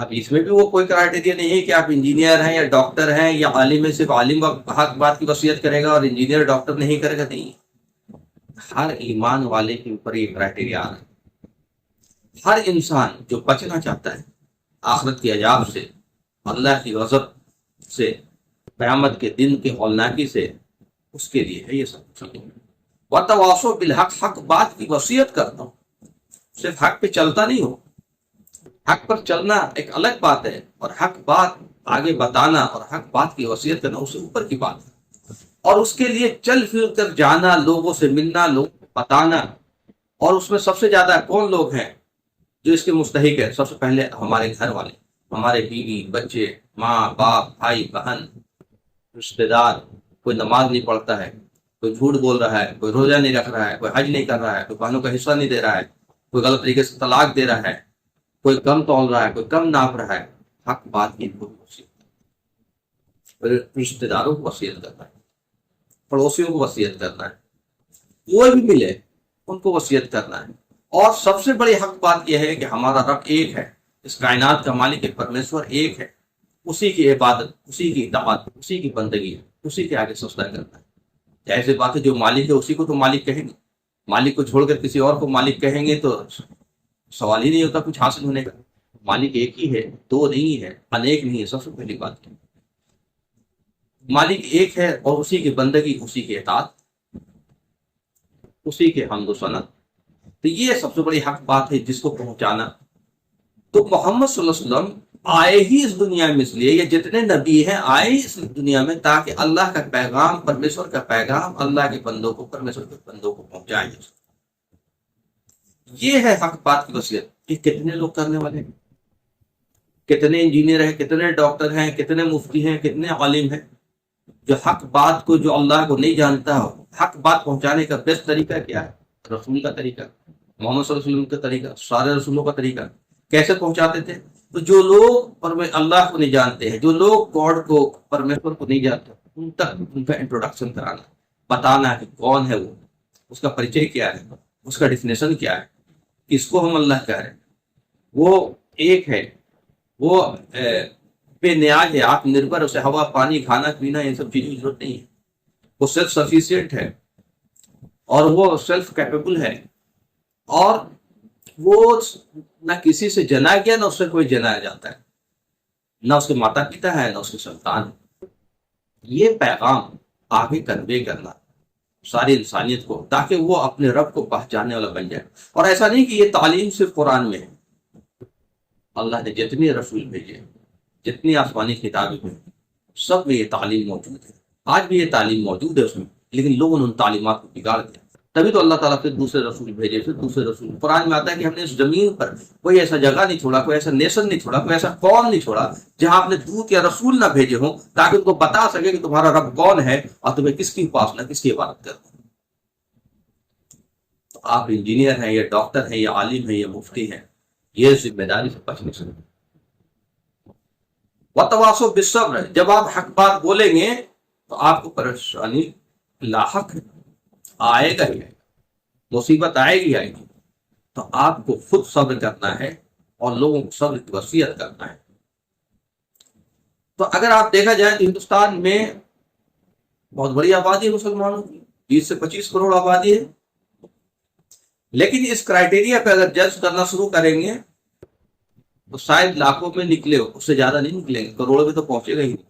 اب اس میں بھی وہ کوئی کرائٹیریا نہیں ہے کہ آپ انجینئر ہیں یا ڈاکٹر ہیں یا عالم ہے، صرف عالم حق بات کی وصیت کرے گا اور انجینئر ڈاکٹر نہیں کرے گا، نہیں۔ ہر ایمان والے کے اوپر یہ کرائٹیریا آ رہا ہے۔ ہر انسان جو بچنا چاہتا ہے آخرت کے عذاب سے، اللہ کی غضب سے، قیامت کے دن کے ہولناکی سے، اس کے لیے ہے یہ سب۔ وتواصوا بالحق، حق بات کی وصیت کرتا ہوں، صرف حق پہ چلتا نہیں ہو، حق پر چلنا ایک الگ بات ہے، اور حق بات آگے بتانا اور حق بات کی وصیت کرنا اس سے اوپر کی بات ہے۔ اور اس کے لیے چل پھر کر جانا، لوگوں سے ملنا، لوگوں کو بتانا۔ اور اس میں سب سے زیادہ کون لوگ ہیں جو اس کے مستحق ہے؟ سب سے پہلے ہمارے گھر والے، ہمارے بیوی بچے، ماں باپ، بھائی بہن، رشتے دار۔ کوئی نماز نہیں پڑھتا ہے، کوئی جھوٹ بول رہا ہے، کوئی روزہ نہیں رکھ رہا ہے، کوئی حج نہیں کر رہا ہے، کوئی بہنوں کا حصہ نہیں دے رہا ہے، کوئی غلط طریقے سے طلاق دے رہا ہے، کوئی کم تول رہا ہے، کوئی کم ناپ رہا ہے۔ حق بات کی کو وصیت، رشتے داروں کو وصیت کرنا ہے، پڑوسیوں کو وصیت کرنا ہے، کوئی بھی ملے ان کو وصیت کرنا ہے۔ اور سب سے بڑی حق بات یہ ہے کہ ہمارا رب ایک ہے، اس کائنات کا مالک ایک پرمیشور ایک ہے، اسی کی عبادت، اسی کی اطاعت، اسی کی بندگی، اسی کے آگے سجدہ کرنا ہے۔ ایسی بات ہے، جو مالک ہے اسی کو تو مالک کہیں گے، مالک کو چھوڑ کر کسی اور کو مالک کہیں گے تو سوال ہی نہیں ہوتا کچھ حاصل ہونے کا۔ مالک ایک ہی ہے، دو نہیں ہے، انیک نہیں ہے، سب سے پہلی بات ہے مالک ایک ہے، اور اسی کی بندگی، اسی کی اطاعت، اسی کے حمد و ثنا۔ تو یہ سب سے بڑی حق بات ہے جس کو پہنچانا۔ تو محمد صلی اللہ علیہ وسلم آئے ہی اس دنیا میں اس لیے، یہ جتنے نبی ہیں آئے ہی اس دنیا میں تاکہ اللہ کا پیغام، پرمیشور کا پیغام اللہ کے بندوں کو، پرمیشور کے بندوں کو پہنچائیں۔ یہ ہے حق بات کی وصیت۔ یہ کتنے لوگ کرنے والے ہیں؟ کتنے انجینئر ہیں، کتنے ڈاکٹر ہیں، کتنے مفتی ہیں، کتنے عالم ہیں جو حق بات کو، جو اللہ کو نہیں جانتا ہو، حق بات پہنچانے کا بیسٹ طریقہ کیا ہے؟ رسول کا طریقہ، محمد صلی اللہ علیہ وسلم کا طریقہ، سارے رسولوں کا طریقہ۔ کیسے پہنچاتے تھے؟ تو جو لوگ اللہ کو نہیں جانتے ہیں، جو لوگ گاڈ کو، پرمیشور کو نہیں جانتے، ان تک ان کا انٹروڈکشن کرانا، بتانا کہ کون ہے وہ، اس کا پریچے کیا ہے، اس کا ڈیفینیشن کیا ہے، کس کو ہم اللہ کہہ رہے ہیں۔ وہ ایک ہے، وہ بے نیاز ہے، آپ نربھر، اسے ہوا پانی کھانا پینا یہ سب چیزوں کی ضرورت نہیں ہے، وہ سیلف سفیشینٹ ہے، اور وہ سیلف کیپیبل ہے، اور وہ نہ کسی سے جنا گیا، نہ اس سے کوئی جنایا جاتا ہے، نہ اس کے ماتا پتا ہے، نہ اس کے سنتان ہے۔ یہ پیغام آگے کنوے کرنا ساری انسانیت کو، تاکہ وہ اپنے رب کو پہچاننے والا بن جائے۔ اور ایسا نہیں کہ یہ تعلیم صرف قرآن میں ہے، اللہ نے جتنے رسول بھیجے، جتنی آسمانی کتابیں ہیں، سب میں یہ تعلیم موجود ہے۔ آج بھی یہ تعلیم موجود ہے اس میں، لیکن لوگوں نے ان تعلیمات کو بگاڑ دیا۔ تبھی تو اللہ تعالیٰ پھر دوسرے رسول بھیجے، پھر دوسرے رسول۔ قرآن میں آتا ہے کہ ہم نے اس زمین پر کوئی ایسا جگہ نہیں چھوڑا، کوئی ایسا نیشن نہیں چھوڑا، کوئی ایسا قوم نہیں چھوڑا جہاں آپ نے دودھ یا رسول نہ بھیجے ہوں، تاکہ ان کو بتا سکے کہ تمہارا رب کون ہے اور تمہیں کس کی اپاسنا، کس کی عبادت کرنا۔ تو آپ انجینئر ہیں یا ڈاکٹر ہیں یا عالم ہیں یا مفتی ہیں، یہ ذمہ داری سے بچ نہیں سکتے۔ وتواصوا بالصبر، جب آپ حق بات بولیں گے تو آپ کو پریشانی لاحق ہے، آئے گا ہی، مصیبت آئے گی، تو آپ کو خود صبر کرنا ہے اور لوگوں کو صبر کی وصیت کرنا ہے۔ تو اگر آپ دیکھا جائے تو ہندوستان میں بہت بڑی آبادی ہے مسلمانوں کی، 20 سے 25 کروڑ آبادی ہے، لیکن اس کرائٹیریا پہ اگر جج کرنا شروع کریں گے تو شاید لاکھوں میں نکلے ہو، اس سے زیادہ نہیں نکلیں گے، کروڑوں میں تو پہنچے گا ہی نہیں۔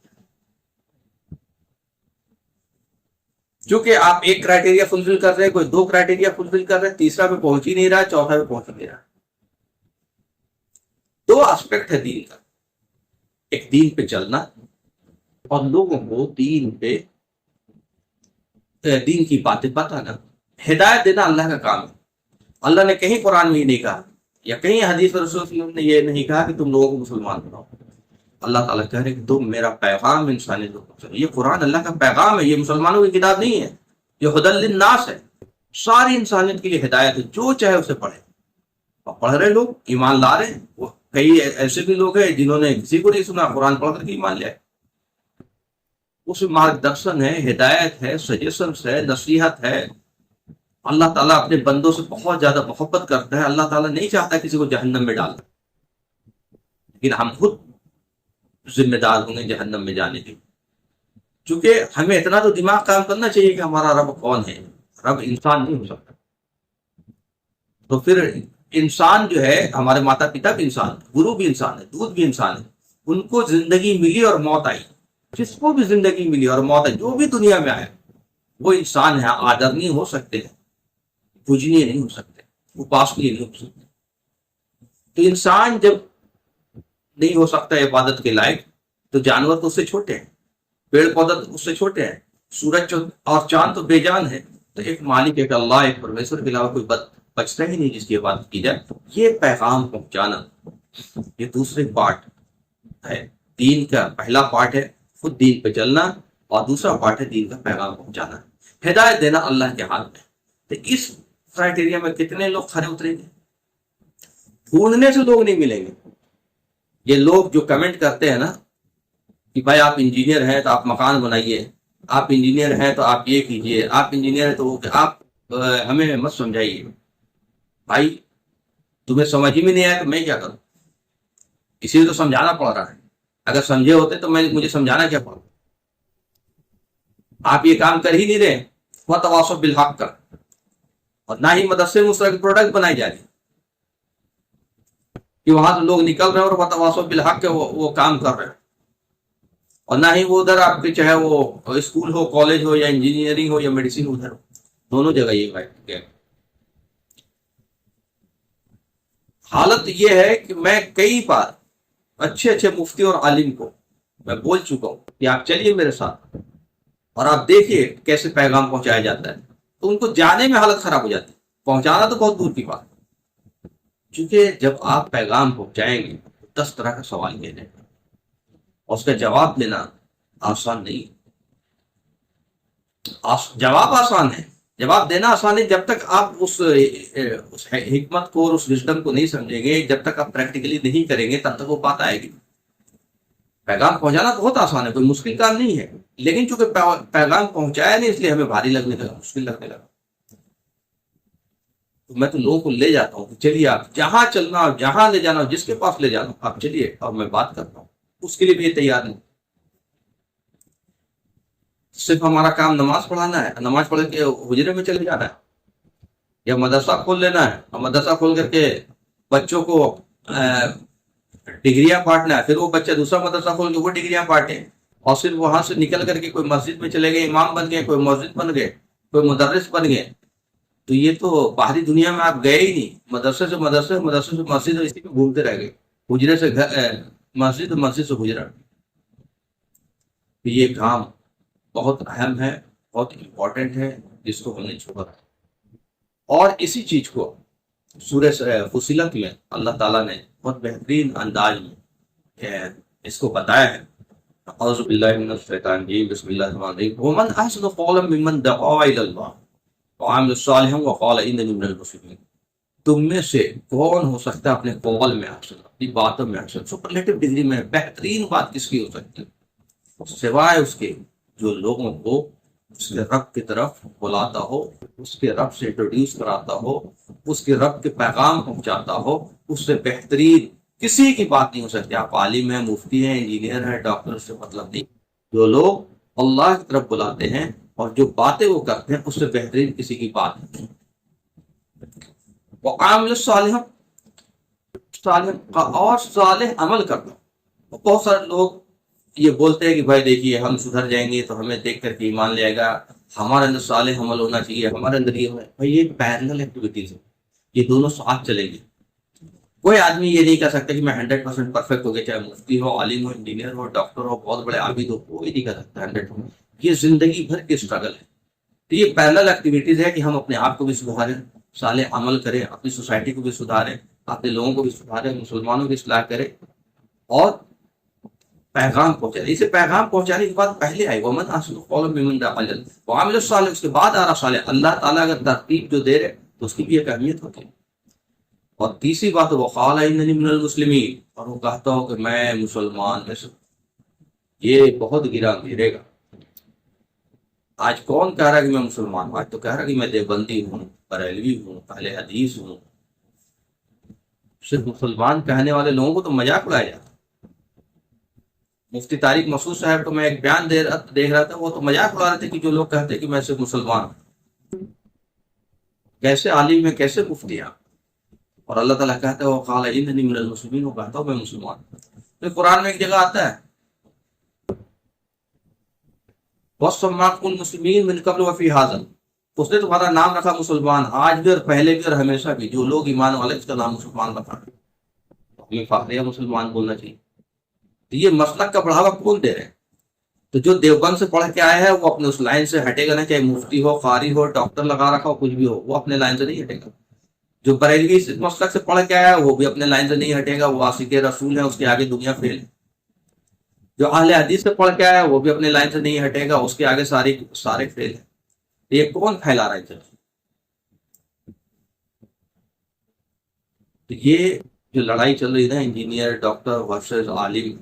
چونکہ آپ ایک کرائٹیریا فلفل کر رہے ہیں، کوئی 2 کرائٹیریا فلفل کر رہے ہیں، تیسرا پہ پہنچ ہی نہیں رہا، چوتھا پہ پہنچ ہی نہیں رہا۔ 2 اسپیکٹ ہے دین کا، ایک دین پہ چلنا اور لوگوں کو دین کی باتیں بتانا، ہدایت دینا اللہ کا کام ہے۔ اللہ نے کہیں قرآن میں یہ نہیں کہا، یا کہیں حدیث رسول صلی اللہ علیہ وسلم نے یہ نہیں کہا کہ تم لوگوں کو مسلمان بناؤ۔ اللہ تعالیٰ کہہ رہے کہ تم میرا پیغام انسانیت کو پہنچاؤ۔ یہ قرآن اللہ کا پیغام ہے، یہ مسلمانوں کی کتاب نہیں ہے، یہ ہدی للناس ہے، ساری انسانیت کے لیے ہدایت ہے، جو چاہے اسے پڑھے۔ اور پڑھ رہے لوگ ایمان لا رہے ہیں، وہ کئی ایسے بھی لوگ ہیں جنہوں نے کسی کو نہیں سنا، قرآن پڑھ کر کے ایمان لیا ہے۔ اس میں مارگ درشن ہے، ہدایت ہے، سجیشنز ہے، نصیحت ہے۔ اللہ تعالیٰ اپنے بندوں سے بہت زیادہ محبت کرتا ہے، اللہ تعالیٰ نہیں چاہتا کسی کو جہنم میں ڈالنا۔ لیکن ہم خود ذمہ دار ہوں گے جہنم میں جانے کے. چونکہ ہمیں اتنا تو دماغ کام کرنا چاہیے کہ ہمارا رب کون ہے. رب انسان نہیں ہو سکتا. تو پھر انسان جو ہے، ہمارے ماتا پتا بھی انسان ہے، گرو بھی انسان ہے، دودھ بھی انسان ہے. ان کو زندگی ملی اور موت آئی. جس کو بھی زندگی ملی اور موت آئی، جو بھی دنیا میں آئے وہ انسان ہے. آدرنی ہو سکتے ہیں، پوجنیہ نہیں ہو سکتے، اپاسنیہ نہیں ہو سکتے. تو انسان جب نہیں ہو سکتا عبادت کے لائق، تو جانور تو اس سے چھوٹے ہیں، پیڑ پودا تو اس سے چھوٹے ہیں، سورج اور چاند تو بے جان ہے. تو ایک مالک، ایک اللہ، ایک پرویشور کے علاوہ کوئی بچتا ہی نہیں جس کی عبادت کی جائے. یہ پیغام پہنچانا، یہ دوسرے پارٹ ہے. دین کا پہلا پارٹ ہے خود دین پہ چلنا، اور دوسرا پارٹ ہے دین کا پیغام پہنچانا، ہدایت دینا اللہ کے ہاتھ میں. تو اس کرائٹیریا میں کتنے لوگ کھڑے اتریں گے؟ ڈھونڈنے سے لوگ نہیں ملیں گے. یہ لوگ جو کمنٹ کرتے ہیں نا کہ بھائی آپ انجینئر ہیں تو آپ مکان بنائیے، آپ انجینئر ہیں تو آپ یہ کیجئے، آپ انجینئر ہیں تو وہ، آپ ہمیں مت سمجھائیے. بھائی تمہیں سمجھ ہی میں نہیں آیا تو میں کیا کروں؟ اسی لیے تو سمجھانا پڑ رہا ہے. اگر سمجھے ہوتے تو مجھے سمجھانا کیا پڑا؟ آپ یہ کام کر ہی نہیں رہے. وتواصوا بالحق کا، اور نہ ہی مدرسے میں اس طرح کی پروڈکٹ بنائی جا رہی کہ وہاں سے لوگ نکل رہے ہیں اور وتواصوا بالحق کے وہ کام کر رہے ہیں، اور نہ ہی وہ ادھر آپ کے چاہے وہ اسکول ہو، کالج ہو، یا انجینئرنگ ہو، یا میڈیسن ادھر ہو، دونوں جگہ یہ بات ہے. حالت یہ ہے کہ میں کئی بار اچھے اچھے مفتی اور عالم کو میں بول چکا ہوں کہ آپ چلیے میرے ساتھ اور آپ دیکھیے کیسے پیغام پہنچایا جاتا ہے. تو ان کو جانے میں حالت خراب ہو جاتی ہے، پہنچانا تو بہت دور کی بات. کیونکہ جب آپ پیغام پہنچائیں گے 10 طرح کا سوال لینے اور اس کا جواب دینا آسان نہیں. جواب آسان ہے، جواب دینا آسان ہے. جب تک آپ اس حکمت کو اور اس وژڈم کو نہیں سمجھیں گے، جب تک آپ پریکٹیکلی نہیں کریں گے، تب تک وہ بات آئے گی. پیغام پہنچانا بہت آسان ہے، کوئی مشکل کام نہیں ہے. لیکن چونکہ پیغام پہنچایا نہیں، اس لیے ہمیں بھاری لگنے لگا، مشکل لگنے لگا. تو میں تو لوگوں کو لے جاتا ہوں کہ چلیے آپ جہاں چلنا ہو، جہاں لے جانا ہو، جس کے پاس لے جانا ہو آپ چلیے، اور میں بات کرتا ہوں. اس کے لیے بھی یہ تیار نہیں. صرف ہمارا کام نماز پڑھانا ہے، نماز پڑھ کے حجرے میں چلے جانا ہے، یا مدرسہ کھول لینا ہے اور مدرسہ کھول کر کے بچوں کو ڈگریاں بانٹنا ہے. پھر وہ بچے دوسرا مدرسہ کھول کے وہ ڈگریاں بانٹیں، اور پھر وہاں سے نکل کر کے کوئی مسجد میں چلے گئے، امام بن گئے، کوئی مسجد بن گئے، کوئی مدرس بن گئے. تو یہ تو باہری دنیا میں آپ گئے ہی نہیں. مدرسے سے مدرسے، مدرسے سے مسجد، اسی میں گھومتے رہ گئے، حجرے سے مسجد، مسجد سے حجرا. یہ کام بہت اہم ہے، بہت امپورٹنٹ ہے، جس کو ہم نے چھوڑا. اور اسی چیز کو سورہ فصلت میں اللہ تعالیٰ نے بہت بہترین انداز میں اس کو بتایا ہے. اعوذ باللہ من الشیطان الرجیم، بسم اللہ الرحمن الرحیم. ومن احسن قولا ممن دعا الی اللہ وعمل صالحا وقال اننی من المسلمین. تم میں سے کون ہو سکتا ہے اپنے قول میں احسن، اپنی باتوں میں احسن، سپرلیٹو ڈگری میں بہترین بات کس کی ہو سکتی ہے سوائے اس کے جو لوگوں کو اس کے رب کی طرف بلاتا ہو، اس کے رب سے انٹروڈیوس کراتا ہو، اس کے رب کے پیغام پہنچاتا ہو. اس سے بہترین کسی کی بات نہیں ہو سکتی. آپ عالم ہیں، مفتی ہیں، انجینئر ہیں، ڈاکٹر، سے مطلب نہیں. جو لوگ اللہ کی طرف بلاتے ہیں اور جو باتیں وہ کرتے ہیں، اس سے بہترین کسی کی بات نہیں. وعامل صالح، اور صالح عمل کرنا. بہت سارے لوگ یہ بولتے ہیں کہ بھائی دیکھیے ہم سدھر جائیں گے تو ہمیں دیکھ کر کے ایمان لے آئے گا، ہمارے اندر صالح عمل ہونا چاہیے، ہمارے اندر یہ بھائی یہ پیرلل ایکٹیویٹیز ہے، یہ دونوں ساتھ چلیں گے. کوئی آدمی یہ نہیں کہہ سکتا کہ میں 100% پرفیکٹ ہو گیا، چاہے مفتی ہو، عالم ہو، انجینئر ہو، ڈاکٹر ہو، بہت بڑے عابد ہو، کوئی نہیں کہہ سکتا 100%. یہ زندگی بھر کی اسٹرگل ہے. تو یہ پیرلل ایکٹیویٹیز ہے کہ ہم اپنے آپ کو بھی سدھاریں، صالح عمل کریں، اپنی سوسائٹی کو بھی سدھاریں، اپنے لوگوں کو بھی سدھاریں، مسلمانوں کی اصلاح کریں، اور پیغام پہنچانے. اسے پیغام پہنچانے کے بعد پہلے آئی ومن احسن قولا ممن دعا الی اللہ وعمل الصالح، اس کے بعد آ رہا صالح. اللہ تعالیٰ اگر ترتیب جو دے رہے تو اس کی بھی ایک اہمیت ہوتی ہے. اور تیسری بات وقال اننی من المسلمین، اور وہ کہتا ہو کہ میں مسلمان میں سے. یہ بہت گرے گا. آج کون کہہ رہا ہے کہ میں مسلمان ہوں؟ آج تو کہہ رہا ہے کہ میں دیوبندی ہوں، بریلوی ہوں، اہل حدیث ہوں. صرف مسلمان کہنے والے لوگوں کو تو مذاق اڑایا جاتا. مفتی طارق مسعود صاحب کو میں ایک بیان دیکھ رہا تھا، وہ تو مذاق اڑا رہے تھے کہ جو لوگ کہتے ہیں کہ میں صرف مسلمان ہوں، کیسے عالم ہے، کیسے مفتی ہیں؟ اور اللہ تعالیٰ کہتا ہے وقال اننی من المسلمین، وہ کہتا ہوں میں مسلمان ہوں۔ تو قرآن میں ایک جگہ آتا ہے وَسَمَّاكُمُ الْمُسْلِمِينَ مِن قبل وفی هذا، اس نے تمہارا نام رکھا مسلمان، آج بھی اور پہلے بھی اور ہمیشہ بھی، جو لوگ ایمان والے اس کا نام مسلمان رکھا۔ ہمیں فخریہ مسلمان بولنا چاہیے۔ تو یہ مسلک کا بڑھاوا کون دے رہے ہیں؟ تو جو دیوبند سے پڑھ کے آیا ہے وہ اپنے اس لائن سے ہٹے گا نہیں، چاہے مفتی ہو، قاری ہو، ڈاکٹر لگا رکھا ہو، کچھ بھی ہو، وہ اپنے لائن سے نہیں ہٹے گا۔ جو بریلوی مسلک سے پڑھ کے آیا ہے وہ بھی اپنے لائن سے نہیں ہٹے گا، وہ عاشق رسول ہے، اس کے آگے دنیا فیل ہے۔ جو اہل حدیث سے پڑھ کے آیا ہے وہ بھی اپنے لائن سے نہیں ہٹے گا، اس کے آگے سارے فیل ہیں۔ یہ کون پھیلا رہا ہے؟ تو یہ جو لڑائی چل رہی ہے نا انجینئر ڈاکٹر ورسز عالم،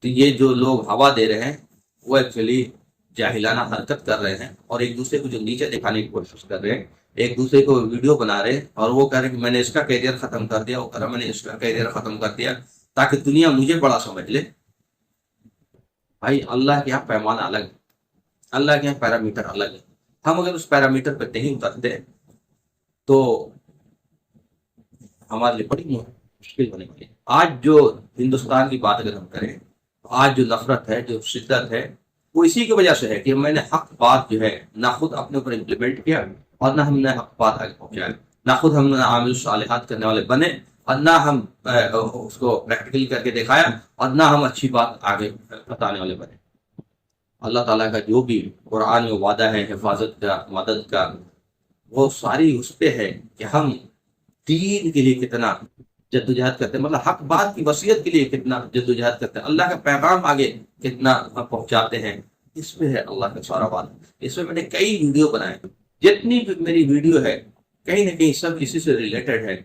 تو یہ جو لوگ ہوا دے رہے ہیں وہ ایکچولی جاہلانہ حرکت کر رہے ہیں، اور ایک دوسرے کو جو نیچے دکھانے کی کوشش کر رہے ہیں، ایک دوسرے کو ویڈیو بنا رہے ہیں، اور وہ کہہ رہے ہیں کہ میں نے اس کا کیریئر ختم کر دیا، وہ کہہ رہا میں نے اس کا کیریئر ختم کر دیا، تاکہ دنیا مجھے بڑا سمجھ لے۔ بھائی اللہ کے یہاں پیمانہ الگ ہے، اللہ کے یہاں پیرامیٹر الگ ہے۔ ہم اگر اس پیرامیٹر پہ نہیں اترتے تو ہمارے لیے بڑی مشکل ہونے والی ہے۔ آج جو ہندوستان کی بات اگر ہم کریں، آج جو نفرت ہے، جو شدت ہے، وہ اسی کی وجہ سے ہے کہ میں نے حق بات جو ہے نہ خود اپنے اوپر امپلیمنٹ کیا، اور نہ ہم نے حق بات آگے پہنچایا، نہ خود ہم نے عامل صالحات کرنے والے بنے، اور نہ ہم اس کو پریکٹیکل کر کے دکھایا، اور نہ ہم اچھی بات آگے بتانے والے بنے۔ اللہ تعالیٰ کا جو بھی قرآن میں وعدہ ہے حفاظت کا، مدد کا، وہ ساری اس پہ ہے کہ ہم دین کے لیے کتنا جدوجہد کرتے ہیں، مطلب حق بات کی وصیت کے لیے کتنا جدوجہد کرتے ہیں، اللہ کا پیغام آگے کتنا پہنچاتے ہیں، اس پہ ہے اللہ کا سارا بات۔ اس میں میں نے کئی ویڈیو بنائے، جتنی بھی میری ویڈیو ہے کہیں نہ کہیں سب اسی سے ریلیٹڈ ہے،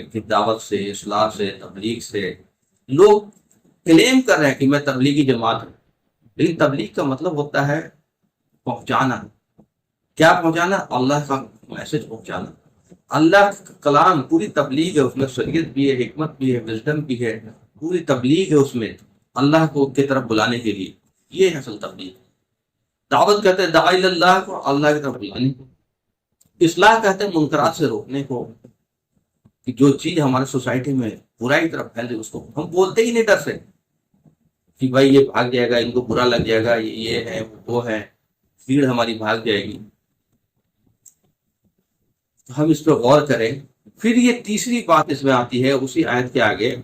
کہ دعوت سے، اصلاح سے، تبلیغ سے۔ لوگ کلیم کر رہے ہیں کہ میں تبلیغی جماعت ہوں، لیکن تبلیغ کا مطلب ہوتا ہے پہنچانا۔ کیا پہنچانا؟ اللہ کا میسج پہنچانا۔ اللہ کا کلام پوری تبلیغ ہے، اس میں شریعت بھی ہے، حکمت بھی ہے، وزڈم بھی ہے، پوری تبلیغ ہے اس میں، اللہ کو کی طرف بلانے کے لیے۔ یہ ہے اصل تبلیغ۔ دعوت کہتے ہیں دعائی اللہ کو، اللہ کی طرف بلانے کو۔ اصلاح کہتے ہیں منکرات سے روکنے کو، کہ جو چیز ہمارے سوسائٹی میں برائی کی طرف پھیل رہی اس کو ہم بولتے ہی نہیں ڈر سے، کہ بھائی یہ بھاگ جائے گا، ان کو برا لگ جائے گا، یہ ہے وہ ہے، بھیڑ ہماری بھاگ جائے گی۔ ہم اس پہ غور کریں۔ پھر یہ تیسری بات اس میں آتی ہے اسی آیت کے آگے،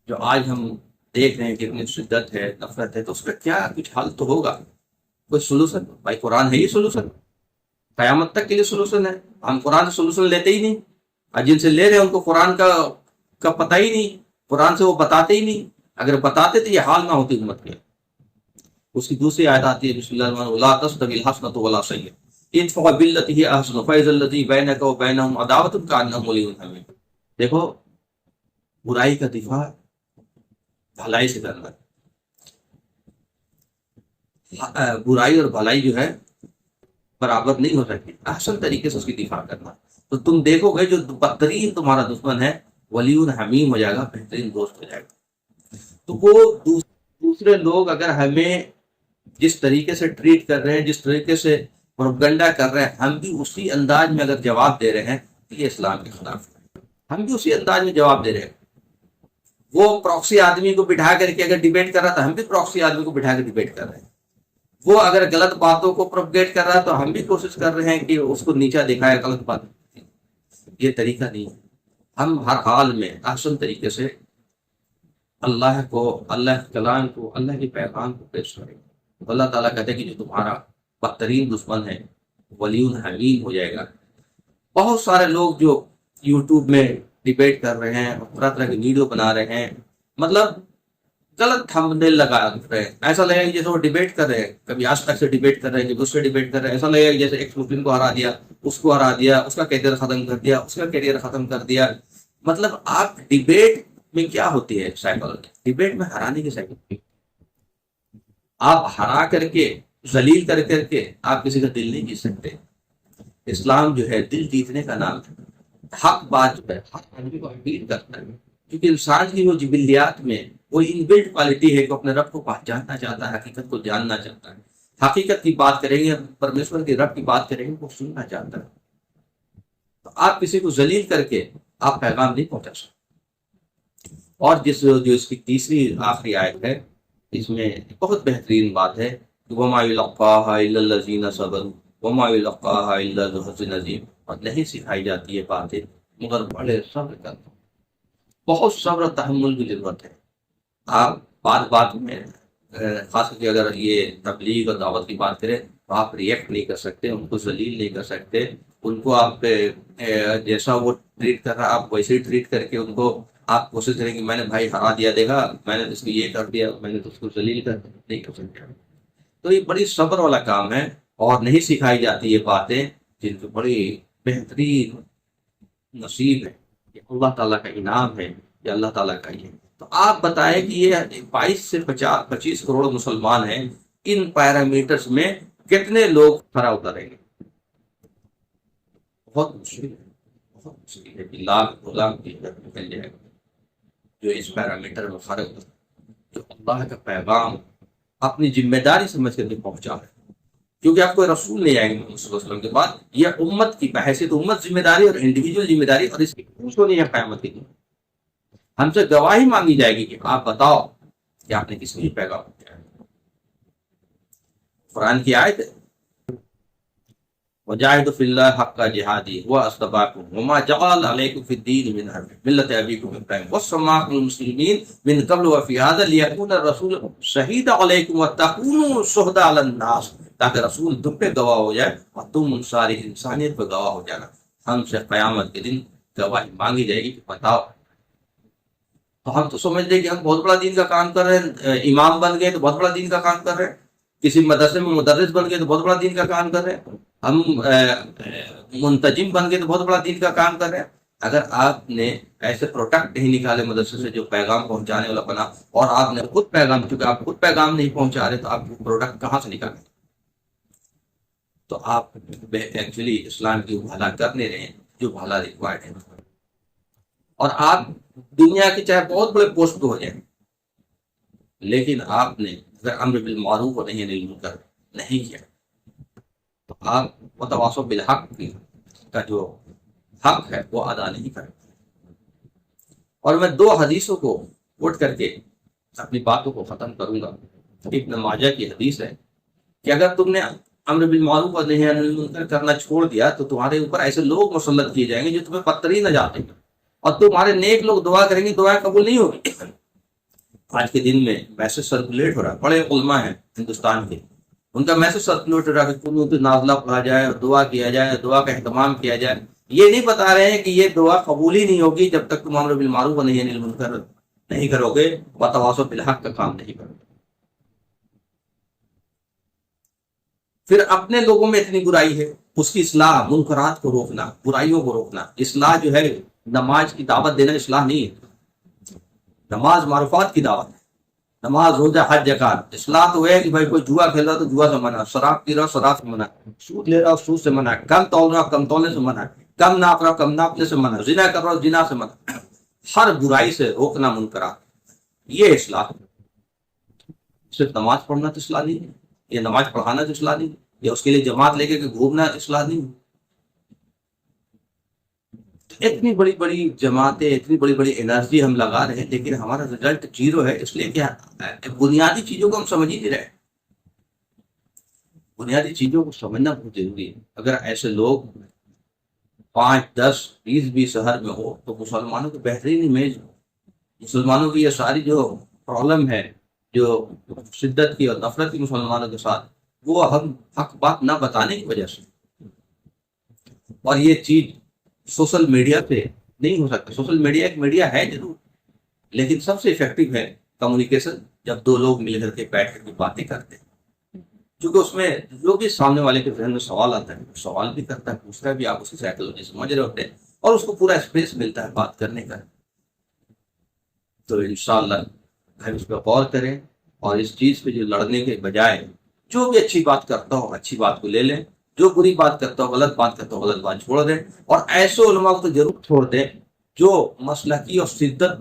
جو آج ہم دیکھ رہے ہیں کہ اتنی شدت ہے، نفرت ہے، تو اس کا کیا کچھ حل تو ہوگا، کوئی سولوشن؟ بھائی قرآن ہے ہی سولوشن، قیامت تک کے لیے سولوشن ہے۔ ہم قرآن سے سولوشن لیتے ہی نہیں، اور جن سے لے رہے ہیں ان کو قرآن کا پتہ ہی نہیں، قرآن سے وہ بتاتے ہی نہیں۔ اگر بتاتے تو یہ حال نہ ہوتی امت کے۔ اس کی دوسری آیت آتی ہے بسم اللہ الرحمن الرحیم، لا تستوی الحسنۃ ولا السیئۃ ادفع بالتي هي احسن فاذا الذي بينك وبينهم عداوة كأنه ولي حميم۔ دیکھو برائی کا دفاع بھلائی سے کرنا ہے، برائی اور بھلائی جو ہے برابر نہیں ہو سکتی، احسن طریقے سے اس کی دفاع کرنا۔ تو تم دیکھو گے جو بدترین تمہارا دشمن ہے ولی حمیم ہو جائے گا، بہترین دوست ہو جائے گا۔ تو وہ دوسرے لوگ اگر ہمیں جس طریقے سے ٹریٹ کر رہے ہیں، جس طریقے سے پروپیگنڈا کر رہے ہیں، ہم بھی اسی انداز میں اگر جواب دے رہے ہیں تو یہ اسلام کے خلاف ہے۔ ہم بھی اسی انداز میں جواب دے رہے ہیں۔ وہ پراکسی آدمی کو بٹھا کر کے اگر ڈیبیٹ کر رہا تھا، ہم بھی پراکسی آدمی کو بٹھا کے ڈیبیٹ کر رہے ہیں۔ وہ اگر غلط باتوں کو پروپیگیٹ کر رہا ہے تو ہم بھی کوشش کر رہے ہیں کہ اس کو نیچا دکھائے، غلط بات۔ یہ طریقہ نہیں ہے۔ ہم ہر حال میں احسن طریقے سے اللہ کو، اللہ کے کلام کو، اللہ کے پیغام کو پیش کریں۔ اللہ تعالیٰ کہتے ہیں کہ جو تمہارا بدترین دشمن ہے ولی حمیم ہو جائے گا۔ بہت سارے لوگ جو یوٹیوب میں ڈیبیٹ کر رہے ہیں، طرح طرح کی ویڈیو بنا رہے ہیں، مطلب غلط تھمبنیل لگا رہے ہیں، ایسا لگے گا جیسے وہ ڈیبیٹ کر رہے ہیں، کبھی آج تک سے ڈیبیٹ کر رہے ہیں، کبھی اس سے ڈیبیٹ کر رہے ہیں، ایسا لگے گا جیسے ایک مسلم کو ہرا دیا، اس کو ہرا دیا، اس کا کیریئر ختم کر دیا، اس کا کیریئر ختم کر دیا۔ مطلب آپ ڈیبیٹ میں کیا ہوتی ہے سائیکالوجی؟ ڈیبیٹ میں ہرانے کی سائیکالوجی۔ آپ ہرا کر کے، ذلیل کر کر کے آپ کسی کا دل نہیں جیت سکتے۔ اسلام جو ہے دل جیتنے کا نام ہے۔ حق بات جو ہے حق آدمی کو اپیل کرتا ہے، کیونکہ انسان کی وہ جبلیات میں وہ ان بلٹ کوالٹی ہے کہ اپنے رب کو پہچاننا چاہتا ہے، حقیقت کو جاننا چاہتا ہے، حقیقت کی بات کریں گے، پرمیشور کی رب کی بات کریں گے، وہ سننا چاہتا ہے۔ تو آپ کسی کو ذلیل کر کے آپ پیغام نہیں پہنچا سکتے۔ اور جو اس کی تیسری آخری آیت ہے، اس میں بہت بہترین بات ہے کہ وَمَا يُلَقَّاهَا إِلَّا الَّذِينَ صَبَرُوا وَمَا يُلَقَّاهَا إِلَّا ذُو حَظٍّ عَظِيمٍ، اور نہیں سکھائی جاتی ہے باتیں مگر بڑے صبر کر، بہت صبر و تحمل کی ضرورت ہے۔ آپ بات بات میں خاص کر کے اگر یہ تبلیغ اور دعوت کی بات کریں تو آپ ریئیکٹ نہیں کر سکتے، ان کو ذلیل نہیں کر سکتے، ان کو آپ جیسا وہ ٹریٹ کر رہا آپ ویسے ہی ٹریٹ کر کے ان کو آپ کوشش کریں کہ میں نے بھائی ہرا دیا، دیکھا میں نے تو اس کو یہ کر دیا، میں نے تو اس کو ذلیل کر دیا، نہیں کر سکتے۔ تو یہ بڑی صبر والا کام ہے، اور نہیں سکھائی جاتی یہ باتیں جن کو بڑی بہترین نصیب ہے، یہ اللہ تعالیٰ کا انعام ہے، یہ اللہ تعالیٰ کا یہ۔ تو آپ بتائیں کہ یہ 22 سے 25 کروڑ مسلمان ہیں، ان پیرامیٹرز میں کتنے لوگ کھرا اتریں گے؟ بہت مشکل ہے، بہت مشکل ہے کہ لاکھ 2 لاکھ کی نکل جائے گا جو اس پیرامیٹر میں کھڑے اتر، جو اللہ کا پیغام اپنی ذمہ داری سمجھ کر کے پہنچا ہے، کیونکہ آپ کوئی رسول نہیں آئیں گے محمد صلی اللہ علیہ وسلم کے بعد، یہ امت کی بحیثیت امت ذمہ داری اور انڈیویجول ذمہ داری، اور اس کی کچھ نہیں ہے قیامت کے دن ہم سے گواہی مانگی جائے گی کہ آپ بتاؤ کہ آپ نے کس لیے پیغام کیا ہے۔ قرآن کی آیت ہے وَجَاهِدُوا فِي اللَّهِ حَقَّ جِهَادِهِ هُوَ اجْتَبَاكُمْ وَمَا جَعَلَ عَلَيْكُمْ فِي الدِّينِ مِنْ حَرْجٍ مِلَّةَ أَبِيكُمْ إِبْرَاهِيمَ وَسَمَّاكُمُ الْمُسْلِمِينَ مِنْ قَبْلُ وَفِي هَذَا لِيَكُونَ الرَّسُولُ شَهِيدًا عَلَيْكُمْ وَتَكُونُوا شُهَدَاءَ عَلَى النَّاسِ، تاکہ رسول تم پہ گواہ ہو جائے اور تم ساری انسانیت پہ گواہ ہو جانا۔ ہم سے قیامت کے دن گواہی مانگی جائے گی کہ بتاؤ۔ تو ہم تو سمجھتے ہیں کہ ہم بہت بڑا دین کا کام کر رہے ہیں، امام بن گئے تو بہت بڑا دین کا کام کر رہے ہیں، کسی مدرسے میں مدرس بن گئے تو بہت بڑا دین کا کام کر رہے ہیں، ہم منتجم بن گئے تو بہت بڑا دین کا کام کر رہے ہیں۔ اگر آپ نے ایسے پروڈکٹ نہیں نکالے مدرسے سے جو پیغام پہنچانے والا بنا، اور آپ نے خود پیغام، چونکہ آپ خود پیغام نہیں پہنچا رہے تو آپ وہ پروڈکٹ کہاں سے نکالیں؟ تو آپ ایکچولی اسلام کی بھلا کر نہیں رہے ہیں جو بھلا ریکوائرڈ ہے۔ اور آپ دنیا کے چاہے بہت بڑے پوسٹ پہ ہو جائیں، لیکن آپ نے اگر امر بالمعروف اور نہی عن المنکر نہیں کیا تو آپ وتواصوا بالحق کا جو حق ہے وہ ادا نہیں کرتے۔ اور میں 2 حدیثوں کو کوٹ کر کے اپنی باتوں کو ختم کروں گا۔ ابن ماجہ کی حدیث ہے کہ اگر تم نے امر بالمعروف اور نہی عن المنکر کرنا چھوڑ دیا تو تمہارے اوپر ایسے لوگ مسلط کیے جائیں گے جو تمہیں پتر ہی نہ جانتے ہیں، اور تمہارے نیک لوگ دعا کریں گے، دعا قبول نہیں ہوگی۔ آج کے دن میں میسج سرکولیٹ ہو رہا ہے، بڑے علماء ہیں ہندوستان کے، ان کا میسج سرکولیٹ ہو رہا ہے کہ قنوت نازلہ پڑھا جائے اور دعا کیا جائے، دعا کا اہتمام کیا جائے۔ یہ نہیں بتا رہے ہیں کہ یہ دعا قبول ہی نہیں ہوگی جب تک تم امر بالمعروف اور نہی عن المنکر نہیں کرو گے، وتواصوا بالحق کا کام نہیں کرو گے۔ پھر اپنے لوگوں میں اتنی برائی ہے، اس کی اصلاح، منکرات کو روکنا، برائیوں کو روکنا۔ اصلاح جو ہے نماز کی دعوت دینا اصلاح نہیں ہے، نماز معروفات کی دعوت ہے، نماز روزہ حج زکات۔ اصلاح تو ہے کہ بھائی کوئی جوا کھیل رہا تو جوا سے منع، شراب پی رہا شراب سے منع، سود لے رہا سود سے منع، کم تول رہا کم تولنے سے منع، کم ناپ رہا کم ناپنے سے منع، زنا کر رہا زنا سے منع۔ ہر برائی سے روکنا منکرات، یہ اصلاح۔ صرف نماز پڑھنا تو اصلاح نہیں ہے، یہ نماز پڑھانا تو اصلاح نہیں ہے، یا اس کے لیے جماعت لے کے گھومنا اصلاح نہیں ہے۔ اتنی بڑی بڑی جماعتیں، اتنی بڑی بڑی انرجی ہم لگا رہے ہیں، لیکن ہمارا رزلٹ 0 ہے، اس لیے کہ بنیادی چیزوں کو ہم سمجھ ہی نہیں رہے۔ بنیادی چیزوں کو سمجھنا بہت ضروری ہے۔ اگر ایسے لوگ 5 10 20 شہر میں ہو تو مسلمانوں کو بہترین امیج ہو۔ مسلمانوں کی یہ ساری جو پرابلم ہے، جو شدت کی اور نفرت کی مسلمانوں کے ساتھ، وہ ہم حق بات نہ بتانے کی وجہ سے، اور یہ چیز سوشل میڈیا پہ نہیں ہو سکتا۔ سوشل میڈیا ایک میڈیا ہے ضرور، لیکن سب سے افیکٹو ہے کمیونیکیشن جب 2 لوگ مل کر کے بیٹھ کر کے باتیں کرتے ہیں، کیونکہ اس میں جو بھی سامنے والے کے ذہن میں سوال آتا ہے، سوال بھی کرتا ہے، پوچھتا ہے بھی، آپ اسے سائیکولوجی سمجھ رہے ہوتے ہیں، اور اس کو پورا اسپیس ملتا ہے بات کرنے کا۔ تو انشاءاللہ ہم اس پہ غور کریں، اور اس چیز پہ جو لڑنے کے بجائے جو بھی اچھی بات کرتا ہو اچھی بات کو لے لیں، جو بری بات کرتا ہو غلط بات کرتا ہو غلط بات چھوڑ دیں، اور ایسے علماء کو تو ضرور چھوڑ دیں جو مسلکی اور شدت